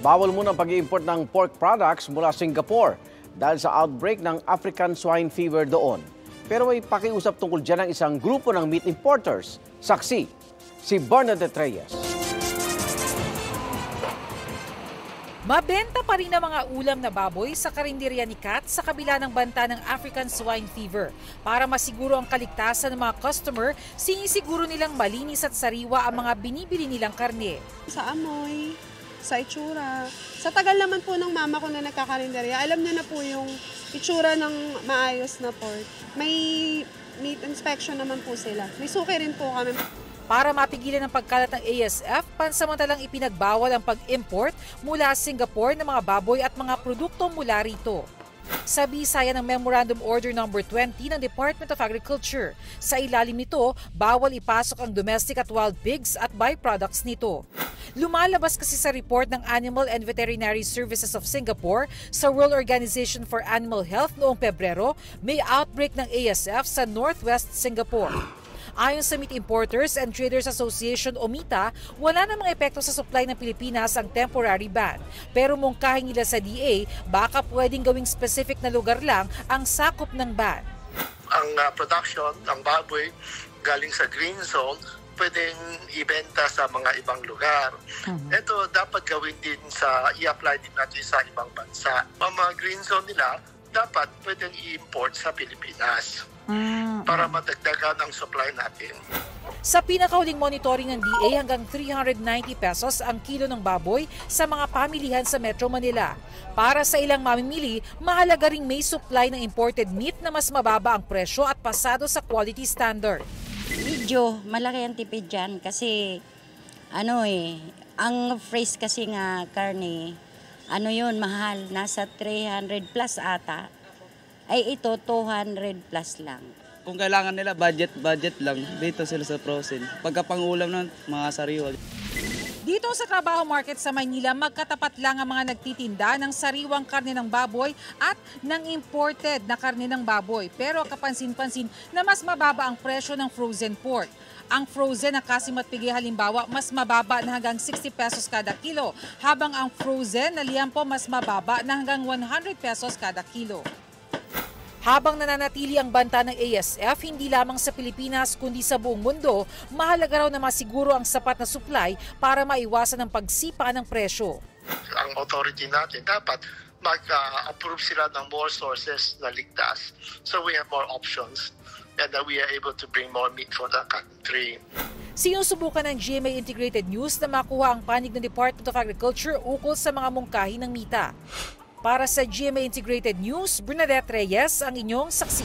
Bawal muna ang pag-i-import ng pork products mula Singapore dahil sa outbreak ng African swine fever doon. Pero may pakiusap tungkol dyan ng isang grupo ng meat importers. Saksi, si Bernadette Reyes. Mabenta pa rin ang mga ulam na baboy sa karinderya ni Kat sa kabila ng banta ng African swine fever. Para masiguro ang kaligtasan ng mga customer, sinisiguro nilang malinis at sariwa ang mga binibili nilang karne. Sa amoy, sa itsura. Sa tagal naman po ng mama ko na nagkakarinderya, alam niya na po yung itsura ng maayos na pork. May meat inspection naman po sila. May suki rin po kami. Para mapigilan ang pagkalat ng ASF, pansamantalang ipinagbawal ang pag-import mula Singapore ng mga baboy at mga produkto mula rito. Sa bisaya ng Memorandum Order No. 20 ng Department of Agriculture. Sa ilalim nito, bawal ipasok ang domestic at wild pigs at byproducts nito. Lumalabas kasi sa report ng Animal and Veterinary Services of Singapore sa World Organization for Animal Health noong Pebrero, may outbreak ng ASF sa Northwest Singapore. Ayon sa Meat Importers and Traders Association o MITA, wala namang epekto sa supply ng Pilipinas ang temporary ban. Pero mungkahin nila sa DA, baka pwedeng gawing specific na lugar lang ang sakop ng ban. Ang production ng baboy galing sa green zone, pwedeng ibenta sa mga ibang lugar. Ito dapat gawin din i-apply din natin sa ibang bansa. Ang mga green zone nila, dapat pwedeng i-import sa Pilipinas para madagdagan ang supply natin. Sa pinakahuling monitoring ng DA, hanggang 390 pesos ang kilo ng baboy sa mga pamilihan sa Metro Manila. Para sa ilang mamimili, mahalaga ring may supply ng imported meat na mas mababa ang presyo at pasado sa quality standard. Medyo malaki ang tipid dyan kasi ang fresh kasi nga karne, mahal, nasa 300 plus ata. Ay ito 200 plus lang. Kung kailangan nila budget lang, dito sila sa frozen. Pagkapangulam ng mga sariwa. Dito sa Trabaho Market sa Maynila, magkatapat lang ang mga nagtitinda ng sariwang karne ng baboy at ng imported na karne ng baboy. Pero kapansin-pansin na mas mababa ang presyo ng frozen pork. Ang frozen na kasimat pigi halimbawa mas mababa na hanggang 60 pesos kada kilo, habang ang frozen na liampo mas mababa na hanggang 100 pesos kada kilo. Habang nananatili ang banta ng ASF, hindi lamang sa Pilipinas kundi sa buong mundo, mahalaga raw na masiguro ang sapat na supply para maiwasan ang pagsipa ng presyo. Ang authority natin dapat mag-approve sila ng more sources na ligtas. So we have more options and that we are able to bring more meat for the country. Sinusubukan ng GMA Integrated News na makuha ang panig ng Department of Agriculture ukol sa mga mungkahi ng MITA. Para sa GMA Integrated News, Bernadette Reyes ang inyong saksi.